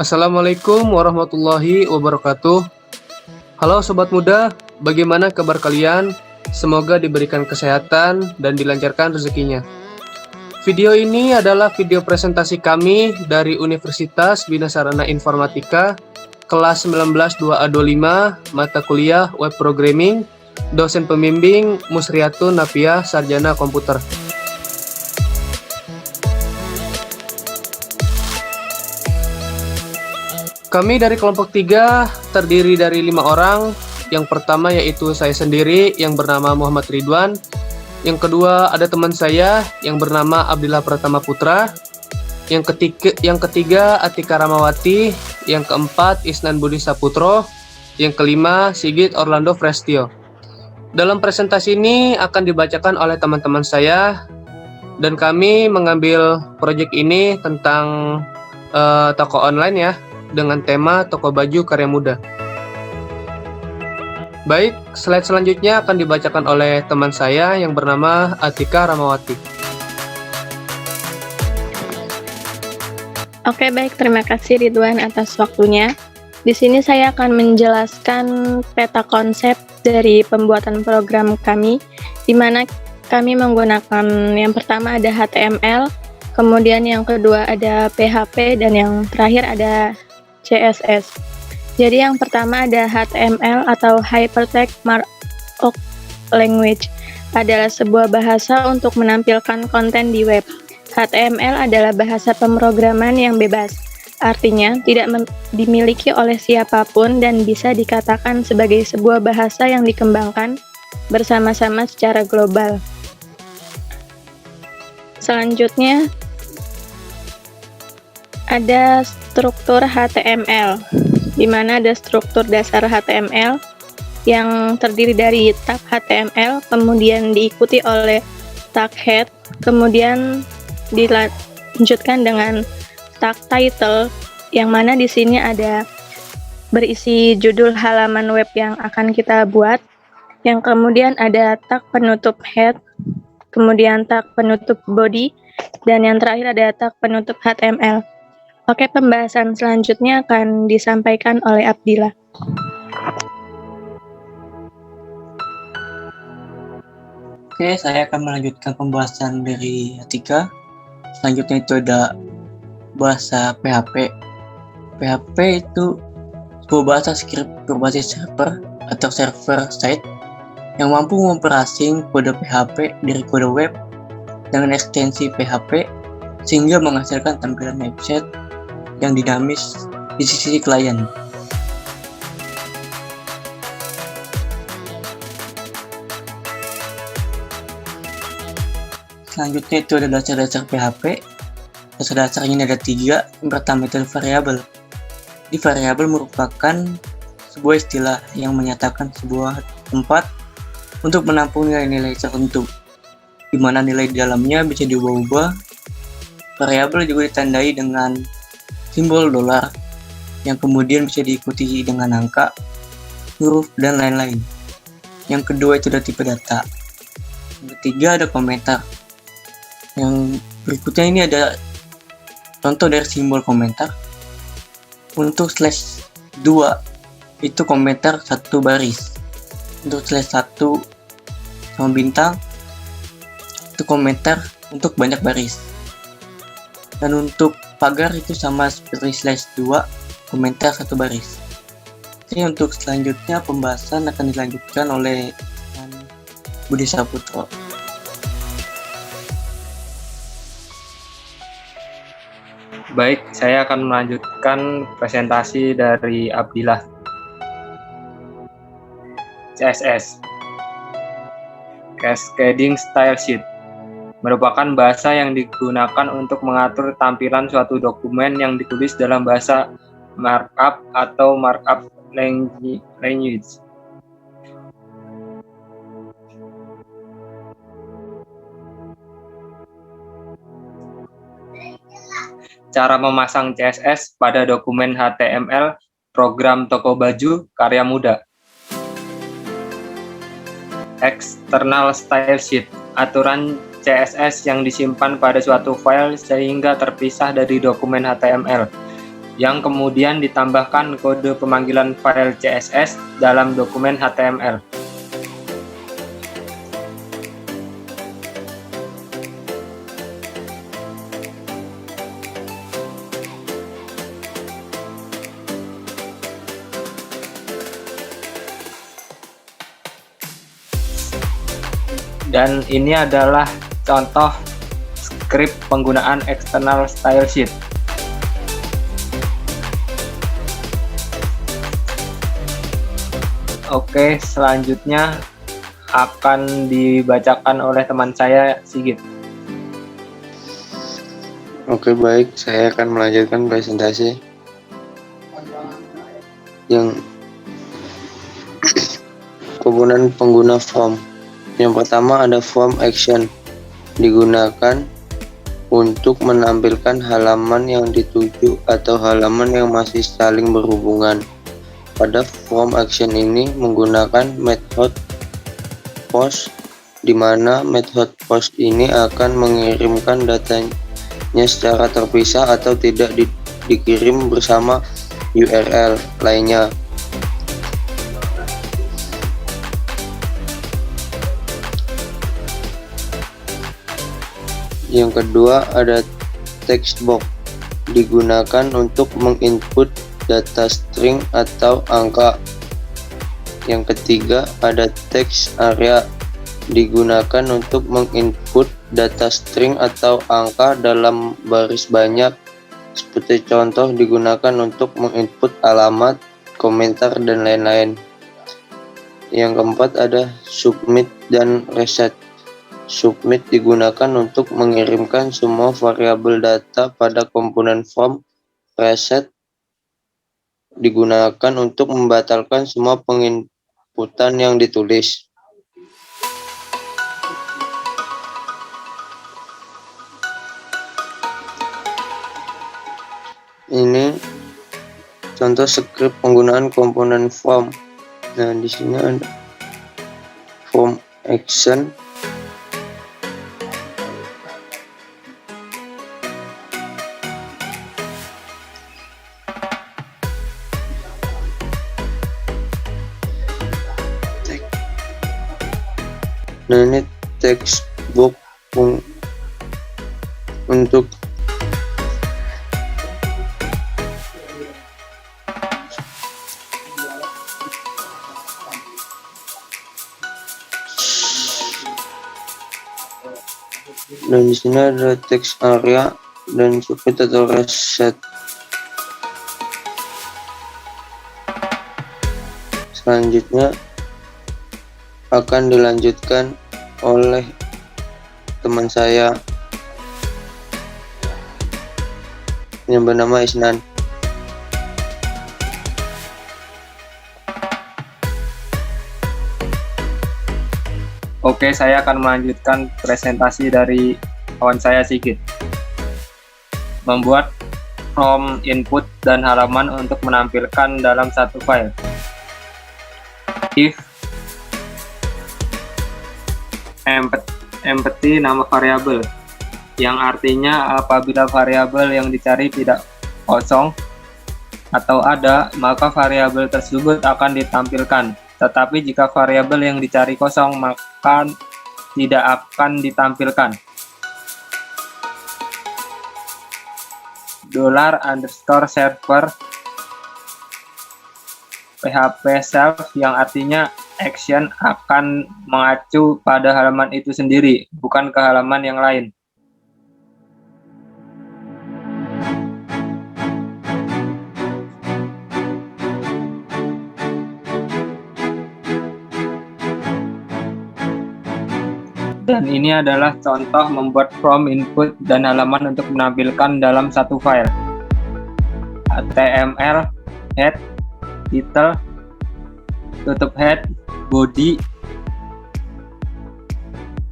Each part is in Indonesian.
Assalamualaikum warahmatullahi wabarakatuh. Halo Sobat Muda, bagaimana kabar kalian? Semoga diberikan kesehatan dan dilancarkan rezekinya. Video ini adalah video presentasi kami dari Universitas Bina Sarana Informatika, kelas 19 2A25, mata kuliah Web Programming, dosen pembimbing Musriatun Nafiah, Sarjana Komputer. Kami dari kelompok 3 terdiri dari 5 orang. Yang pertama yaitu saya sendiri yang bernama Muhammad Ridwan. Yang kedua ada teman saya yang bernama Abdillah Pratama Putra. Yang ketiga Atika Ramawati. Yang keempat Isnan Budi Saputro. Yang kelima Sigit Orlando Frestio. Dalam presentasi ini akan dibacakan oleh teman-teman saya, dan kami mengambil proyek ini tentang toko online ya, dengan tema Toko Baju Karya Muda. Baik, slide selanjutnya akan dibacakan oleh teman saya yang bernama Atika Ramawati. Oke, baik, terima kasih Ridwan atas waktunya. Di sini saya akan menjelaskan peta konsep dari pembuatan program kami, di mana kami menggunakan yang pertama ada HTML, kemudian yang kedua ada PHP, dan yang terakhir ada CSS. Jadi yang pertama ada HTML atau Hypertext Markup Language, adalah sebuah bahasa untuk menampilkan konten di web. HTML adalah bahasa pemrograman yang bebas, artinya tidak dimiliki oleh siapapun dan bisa dikatakan sebagai sebuah bahasa yang dikembangkan bersama-sama secara global. Selanjutnya ada struktur HTML, di mana ada struktur dasar HTML yang terdiri dari tag HTML, kemudian diikuti oleh tag head, kemudian dilanjutkan dengan tag title, yang mana di sini ada berisi judul halaman web yang akan kita buat, yang kemudian ada tag penutup head, kemudian tag penutup body, dan yang terakhir ada tag penutup HTML. Oke, pembahasan selanjutnya akan disampaikan oleh Abdillah. Oke, saya akan melanjutkan pembahasan dari Atika. Selanjutnya itu ada bahasa PHP. PHP itu sebuah bahasa skrip berbasis server atau server side yang mampu memperasing kode PHP dari kode web dengan ekstensi PHP sehingga menghasilkan tampilan website yang dinamis di sisi klien. Selanjutnya itu ada dasar-dasar PHP. Dasar-dasarnya ini ada 3. Yang pertama itu variabel. Di variabel merupakan sebuah istilah yang menyatakan sebuah tempat untuk menampung nilai-nilai tertentu, di mana nilai di dalamnya bisa diubah-ubah. Variabel juga ditandai dengan simbol dolar yang kemudian bisa diikuti dengan angka, huruf, dan lain-lain. Yang kedua itu ada tipe data. Yang ketiga ada komentar. Yang berikutnya ini ada contoh dari simbol komentar. Untuk slash 2 itu komentar 1 baris. Untuk slash 1 sama bintang itu komentar untuk banyak baris. Dan untuk pagar itu sama seperti slash 2, komentar 1 baris. Jadi untuk selanjutnya pembahasan akan dilanjutkan oleh Budi Saputro. Baik, saya akan melanjutkan presentasi dari Abdillah. CSS, Cascading Style Sheet, merupakan bahasa yang digunakan untuk mengatur tampilan suatu dokumen yang ditulis dalam bahasa markup atau markup language. Cara memasang CSS pada dokumen HTML program toko baju karya muda. External Style Sheet, aturan CSS yang disimpan pada suatu file sehingga terpisah dari dokumen HTML. yang kemudian ditambahkan kode pemanggilan file CSS dalam dokumen HTML. Dan ini adalah contoh script penggunaan external style sheet. Oke, selanjutnya akan dibacakan oleh teman saya, Sigit. Oke, baik, saya akan melanjutkan presentasi yang komponen pengguna form. Yang pertama ada form action, digunakan untuk menampilkan halaman yang dituju atau halaman yang masih saling berhubungan. Pada form action ini menggunakan method post, di mana method post ini akan mengirimkan datanya secara terpisah atau tidak dikirim bersama URL lainnya. Yang kedua ada text box, digunakan untuk menginput data string atau angka. Yang ketiga ada text area, digunakan untuk menginput data string atau angka dalam baris banyak. Seperti contoh, digunakan untuk menginput alamat, komentar, dan lain-lain. Yang keempat ada submit dan reset. Submit digunakan untuk mengirimkan semua variabel data pada komponen form. Reset digunakan untuk membatalkan semua penginputan yang ditulis. Ini contoh script penggunaan komponen form. Nah, di sini ada form action, nah ini text box untuk dan di sini ada text area dan submit atau reset. Selanjutnya akan dilanjutkan oleh teman saya yang bernama Isnan. Oke, saya akan melanjutkan presentasi dari kawan saya, Sigit. Membuat form input dan halaman untuk menampilkan dalam satu file. If empty nama variabel, yang artinya apabila variabel yang dicari tidak kosong atau ada, maka variabel tersebut akan ditampilkan. Tetapi jika variabel yang dicari kosong, maka tidak akan ditampilkan. $_server PHP self, yang artinya action akan mengacu pada halaman itu sendiri, bukan ke halaman yang lain. Dan ini adalah contoh membuat form input dan halaman untuk menampilkan dalam satu file. HTML, head, title, tutup head, body,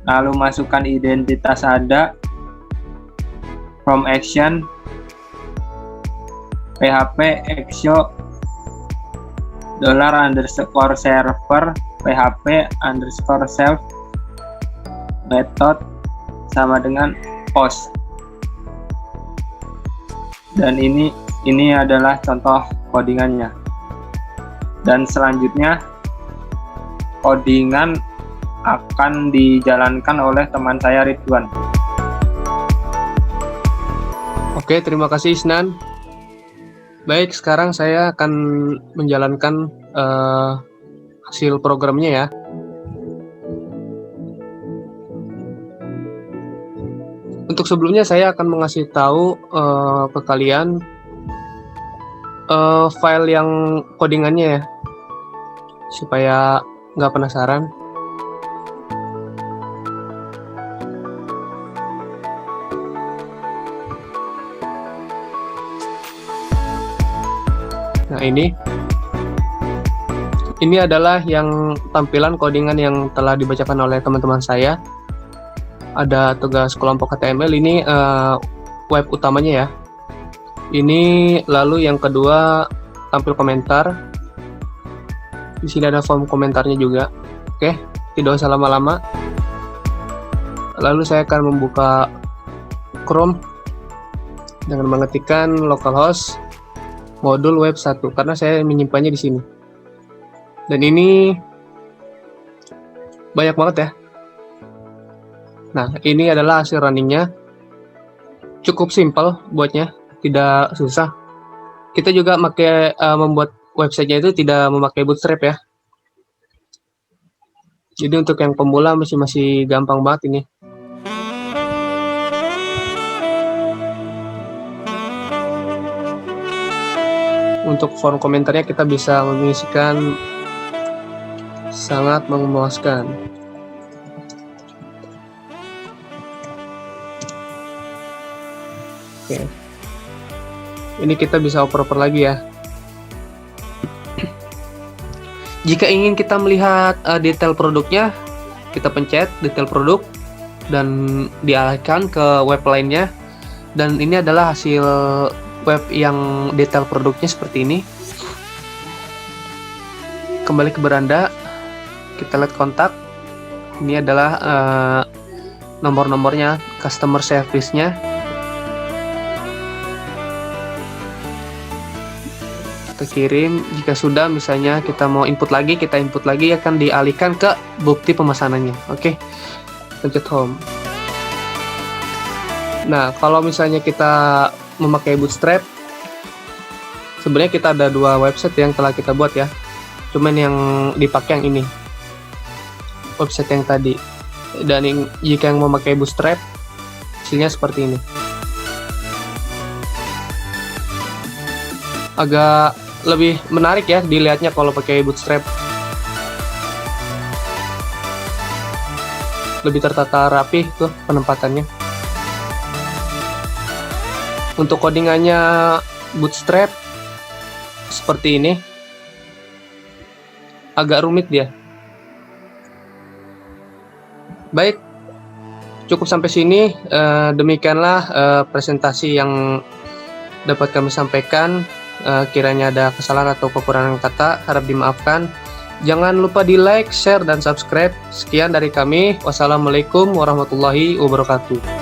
lalu masukkan identitas ada, from action, PHP, exo, $_server, PHP _self, method sama dengan post. Dan ini Ini adalah contoh codingannya. Dan selanjutnya codingan akan dijalankan oleh teman saya Ridwan. Oke, terima kasih Isnan. Baik, sekarang saya akan menjalankan hasil programnya ya. Untuk sebelumnya saya akan mengasih tahu ke kalian file yang codingannya ya, supaya nggak penasaran. Nah, ini adalah yang tampilan codingan yang telah dibacakan oleh teman-teman saya. Ada tugas kelompok HTML, ini web utamanya ya. Ini lalu yang kedua tampil komentar. Di sini ada form komentarnya juga. Oke, tidak usah lama-lama. Lalu saya akan membuka Chrome dengan mengetikkan localhost modul web 1 karena saya menyimpannya di sini. Dan ini banyak banget ya. Nah, ini adalah hasil runningnya. Cukup simpel buatnya, tidak susah. Kita juga membuat websitenya itu tidak memakai Bootstrap ya. Jadi untuk yang pemula masih gampang banget ini. Untuk form komentarnya kita bisa mengisikan sangat memuaskan. Oke. Ini kita bisa oper-oper lagi ya. Jika ingin kita melihat detail produknya, kita pencet detail produk dan dialihkan ke web lainnya. Dan ini adalah hasil web yang detail produknya seperti ini. Kembali ke beranda, kita lihat kontak. Ini adalah nomor-nomornya, customer service-nya. Kita kirim. Jika sudah, misalnya kita mau input lagi, akan dialihkan ke bukti pemesanannya. Oke, pencet home. Nah, kalau misalnya kita memakai Bootstrap, sebenarnya kita ada dua website yang telah kita buat ya. Cuman yang dipakai yang ini, website yang tadi. Dan jika yang memakai Bootstrap, hasilnya seperti ini. Agak lebih menarik ya dilihatnya kalau pakai Bootstrap. Lebih tertata rapi tuh penempatannya. Untuk codingannya Bootstrap seperti ini, agak rumit dia. Baik, cukup sampai sini. Demikianlah presentasi yang dapat kami sampaikan. Kiranya ada kesalahan atau kekurangan kata, harap dimaafkan. Jangan lupa di like, share, dan subscribe. Sekian dari kami. Wassalamualaikum warahmatullahi wabarakatuh.